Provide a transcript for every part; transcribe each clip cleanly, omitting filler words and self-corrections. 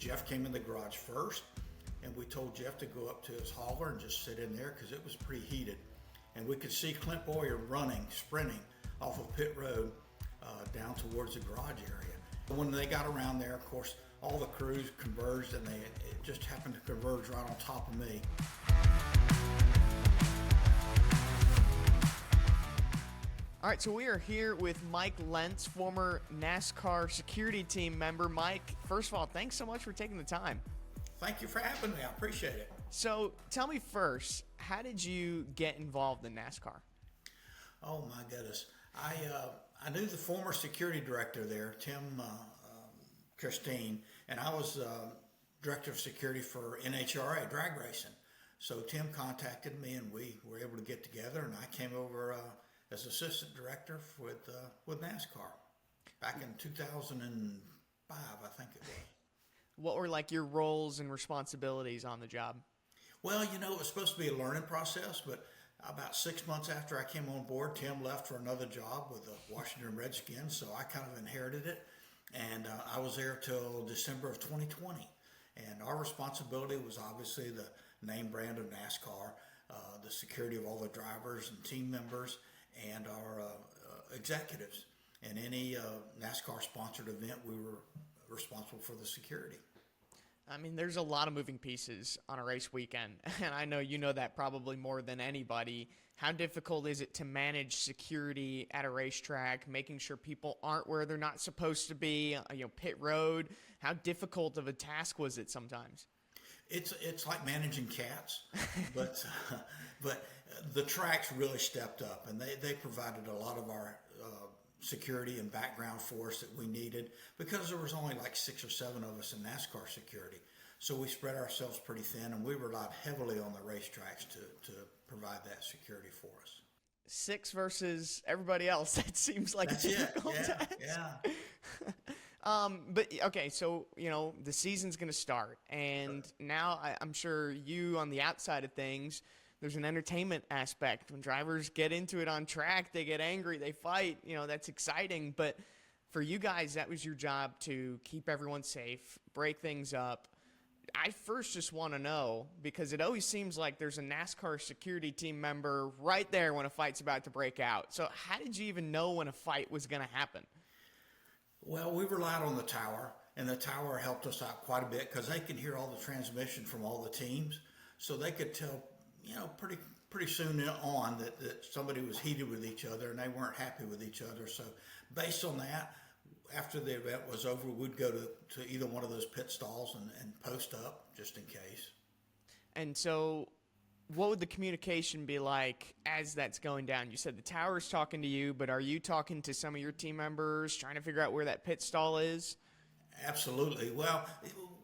Jeff came in the garage first, and we told Jeff to go up to his hauler and just sit in there because it was pretty heated. And we could see Clint Bowyer running, sprinting off of pit road down towards the garage area. When they got around there, of course, all the crews converged, and it just happened to converge right on top of me. All right, so we are here with Mike Lentz, former NASCAR Security team member. Mike, first of all, thanks so much for taking the time. Thank you for having me. I appreciate it. So tell me first, how did you get involved in NASCAR? Oh, my goodness. I knew the former security director there, Tim Christine, and I was director of security for NHRA drag racing. So Tim contacted me, and we were able to get together, and I came over as assistant director with NASCAR back in 2005, I think it was. What were like your roles and responsibilities on the job? Well, it was supposed to be a learning process, but about 6 months after I came on board, Tim left for another job with the Washington Redskins, so I kind of inherited it, and I was there till December of 2020. And our responsibility was obviously the name brand of NASCAR, the security of all the drivers and team members, and our executives. And any NASCAR-sponsored event, we were responsible for the security. I mean, there's a lot of moving pieces on a race weekend, and I know you know that probably more than anybody. How difficult is it to manage security at a racetrack, making sure people aren't where they're not supposed to be, pit road? How difficult of a task was it sometimes? It's like managing cats, but the tracks really stepped up, and they provided a lot of our security and background for us that we needed, because there was only like 6 or 7 of us in NASCAR security. So we spread ourselves pretty thin, and we relied heavily on the racetracks to provide that security for us. 6 versus everybody else. That seems like That's a difficult task. Yeah. But okay, so the season's going to start, and now I'm sure you on the outside of things, there's an entertainment aspect. When drivers get into it on track, they get angry, they fight, that's exciting. But for you guys, that was your job to keep everyone safe, break things up. I first just want to know, because it always seems like there's a NASCAR security team member right there when a fight's about to break out. So how did you even know when a fight was going to happen? Well, we relied on the tower, and the tower helped us out quite a bit because they could hear all the transmission from all the teams. So they could tell pretty soon on that somebody was heated with each other and they weren't happy with each other. So based on that, after the event was over, we'd go to either one of those pit stalls and post up just in case. And so what would the communication be like as that's going down? You said the tower's talking to you, but are you talking to some of your team members, trying to figure out where that pit stall is? Absolutely. Well,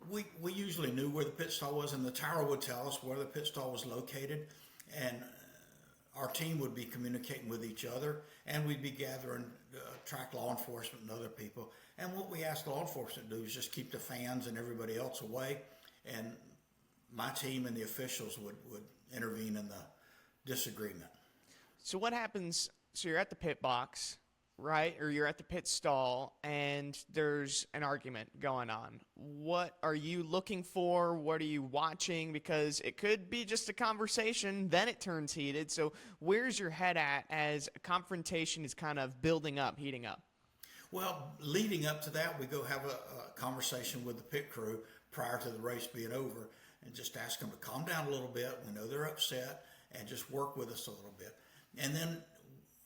we usually knew where the pit stall was, and the tower would tell us where the pit stall was located, and our team would be communicating with each other, and we'd be gathering track law enforcement and other people. And what we asked law enforcement to do is just keep the fans and everybody else away, and my team and the officials would intervene in the disagreement. So what happens? So you're at the pit box, right? Or you're at the pit stall and there's an argument going on. What are you looking for? What are you watching? Because it could be just a conversation, then it turns heated. So where's your head at as a confrontation is kind of building up, heating up? Well, leading up to that, we go have a conversation with the pit crew prior to the race being over and just ask them to calm down a little bit. We know they're upset, and just work with us a little bit. And then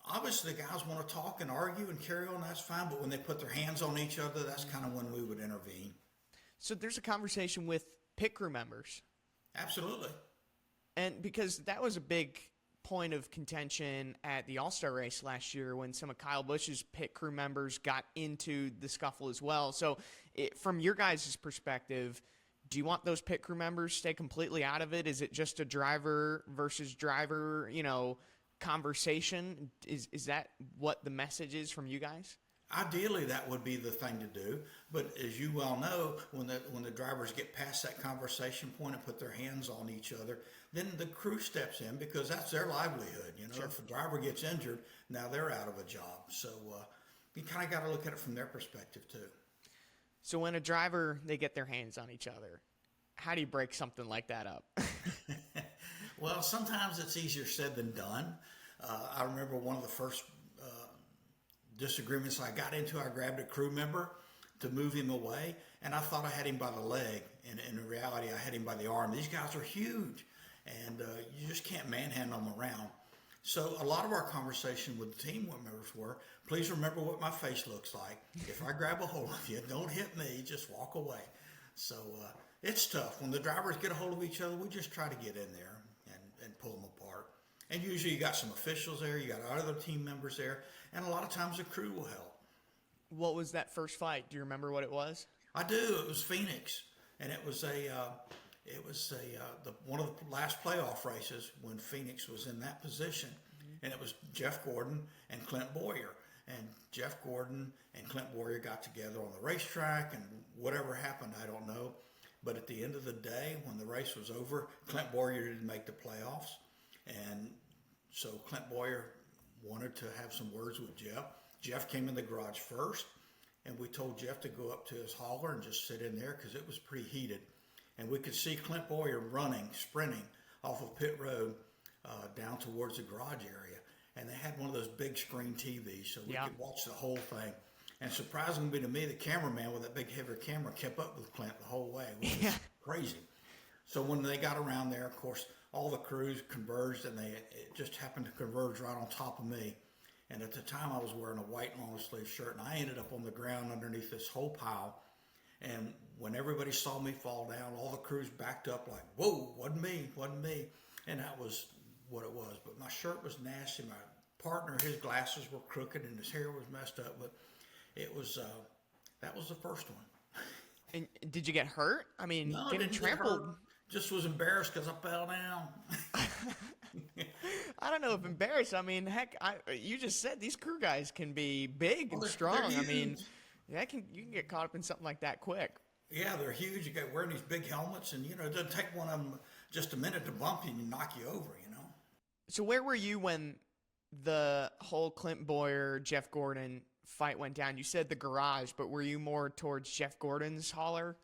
obviously, the guys want to talk and argue and carry on, that's fine. But when they put their hands on each other, that's kind of when we would intervene. So there's a conversation with pit crew members. Absolutely. And because that was a big point of contention at the All-Star race last year when some of Kyle Busch's pit crew members got into the scuffle as well. So from your guys' perspective, do you want those pit crew members to stay completely out of it? Is it just a driver versus driver, conversation? Is that what the message is from you guys? Ideally, that would be the thing to do. But as you well know, when the drivers get past that conversation point and put their hands on each other, then the crew steps in because that's their livelihood. Sure. If a driver gets injured, now they're out of a job. So you kind of got to look at it from their perspective too. So when a driver, they get their hands on each other, how do you break something like that up? Well, sometimes it's easier said than done. I remember one of the first disagreements I got into. I grabbed a crew member to move him away, and I thought I had him by the leg, and in reality, I had him by the arm. These guys are huge, and you just can't manhandle them around. So a lot of our conversation with the team members were, please remember what my face looks like. If I grab a hold of you, don't hit me, just walk away. So it's tough. When the drivers get a hold of each other, we just try to get in there and pull them apart. And usually you got some officials there, you got other team members there, and a lot of times the crew will help. What was that first fight? Do you remember what it was? I do. It was Phoenix, and it was one of the last playoff races when Phoenix was in that position, and it was Jeff Gordon and Clint Bowyer. And Jeff Gordon and Clint Bowyer got together on the racetrack, and whatever happened, I don't know. But at the end of the day, when the race was over, Clint Bowyer didn't make the playoffs. And so Clint Bowyer wanted to have some words with Jeff. Jeff came in the garage first, and we told Jeff to go up to his hauler and just sit in there because it was pretty heated. And we could see Clint Bowyer running, sprinting off of pit road down towards the garage area. And they had one of those big screen TVs, so we could watch the whole thing. And surprisingly to me, the cameraman with that big heavy camera kept up with Clint the whole way, which was crazy. So when they got around there, of course, all the crews converged, and it just happened to converge right on top of me. And at the time, I was wearing a white long-sleeve shirt, and I ended up on the ground underneath this whole pile. And when everybody saw me fall down, all the crews backed up like, whoa, wasn't me. And that was what it was. But my shirt was nasty. My partner, his glasses were crooked, and his hair was messed up. But it was, that was the first one. And did you get hurt? I mean, No, getting didn't trampled. get hurt. Just was embarrassed because I fell down. I don't know if embarrassed. I mean, heck, you just said these crew guys can be big and They're strong. I mean, huge. you can get caught up in something like that quick. Yeah, they're huge. You got wearing these big helmets, and it doesn't take one of them just a minute to bump you and knock you over. So where were you when the whole Clint Bowyer, Jeff Gordon fight went down? You said the garage, but were you more towards Jeff Gordon's hauler?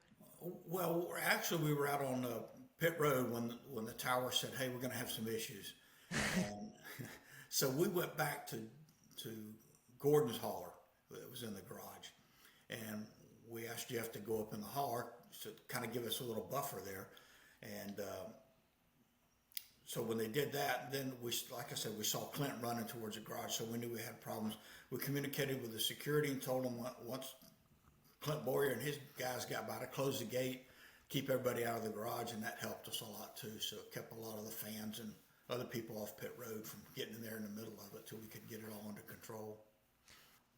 Well, actually, we were out on pit road when the tower said, "Hey, we're going to have some issues." So we went back to Gordon's hauler that was in the garage, and we asked Jeff to go up in the hauler to kind of give us a little buffer there, and so when they did that, then like I said, we saw Clint running towards the garage, so we knew we had problems. We communicated with the security and told them once Clint Bowyer and his guys got by to close the gate, keep everybody out of the garage, and that helped us a lot too. So it kept a lot of the fans and other people off pit road from getting in there in the middle of it till we could get it all under control.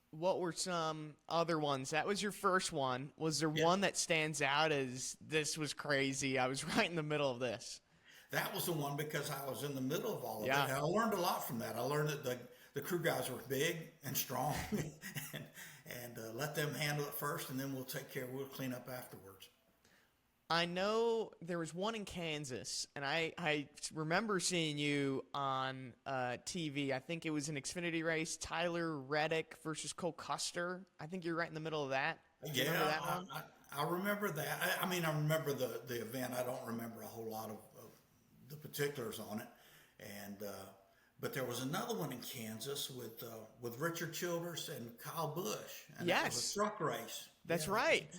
What were some other ones? That was your first one. Was there one that stands out as this was crazy? I was right in the middle of this. That was the one because I was in the middle of all of it. Yeah. And I learned a lot from that. I learned that the crew guys were big and strong, and let them handle it first, and then we'll clean up afterwards. I know there was one in Kansas, and I remember seeing you on TV. I think it was an Xfinity race, Tyler Reddick versus Cole Custer. I think you're right in the middle of that. Yeah, remember that one? I remember that. I mean, I remember the event. I don't remember a whole lot of the particulars on it. And but there was another one in Kansas with Richard Childers and Kyle Busch. And That was a truck race. That's right.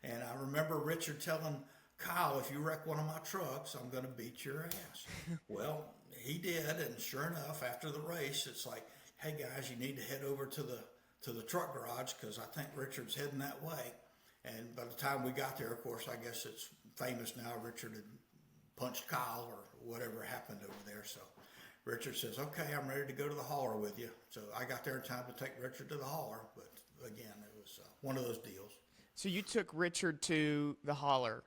And I remember Richard telling Kyle, if you wreck one of my trucks, I'm going to beat your ass. Well, he did, and sure enough, after the race, it's like, hey guys, you need to head over to the truck garage because I think Richard's heading that way. And by the time we got there, of course, I guess it's famous now, Richard had punched Kyle or whatever happened over there. So Richard says, okay, I'm ready to go to the hauler with you. So I got there in time to take Richard to the hauler. But again, it was one of those deals. So you took Richard to the hauler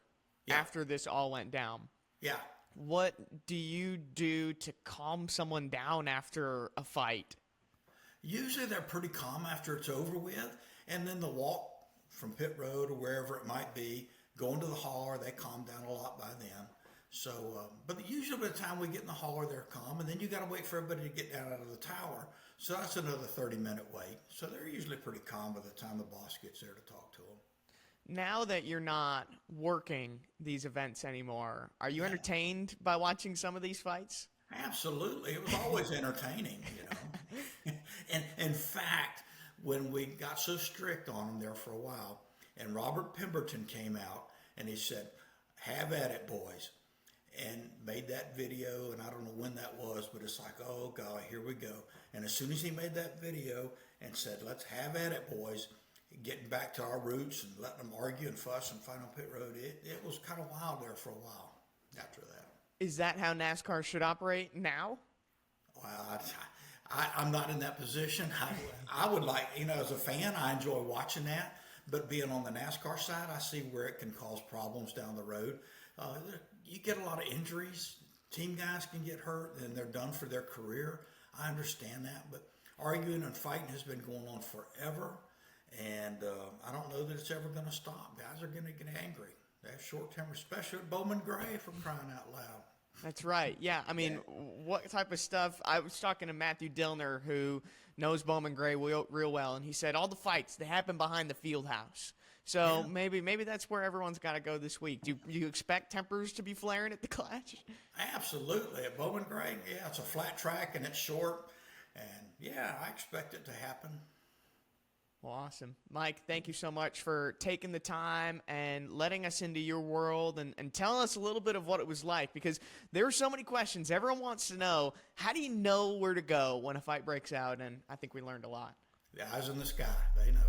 after this all went down. Yeah. What do you do to calm someone down after a fight? Usually they're pretty calm after it's over with. And then the walk from pit road or wherever it might be, going to the hauler, they calm down a lot by then. So, but usually by the time we get in the hauler, they're calm. And then you got to wait for everybody to get down out of the tower. So that's another 30-minute wait. So they're usually pretty calm by the time the boss gets there to talk to them. Now that you're not working these events anymore, are you entertained by watching some of these fights? Absolutely. It was always entertaining, you know. And in fact, when we got so strict on them there for a while, and Robert Pemberton came out and he said, "Have at it, boys," and made that video, and I don't know when that was, but it's like, oh God, here we go. And as soon as he made that video and said, "Let's have at it, boys," getting back to our roots and letting them argue and fuss and fight on pit road, it was kind of wild there for a while after that. Is that how NASCAR should operate now? Well, I'm not in that position. I would like, you know, as a fan, I enjoy watching that. But being on the NASCAR side, I see where it can cause problems down the road. You get a lot of injuries. Team guys can get hurt, and they're done for their career. I understand that. But arguing and fighting has been going on forever. And I don't know that it's ever going to stop. Guys are going to get angry. They have short temper, especially at Bowman Gray, for crying out loud. That's right. Yeah. I mean, what type of stuff? I was talking to Matthew Dillner, who knows Bowman Gray real well, and he said all the fights, they happen behind the field house. So maybe that's where everyone's got to go this week. Do you expect tempers to be flaring at the Clash? Absolutely. At Bowman Gray, yeah, it's a flat track and it's short. And, yeah, I expect it to happen. Well, awesome. Mike, thank you so much for taking the time and letting us into your world and telling us a little bit of what it was like, because there are so many questions. Everyone wants to know, how do you know where to go when a fight breaks out? And I think we learned a lot. The eyes in the sky, they know.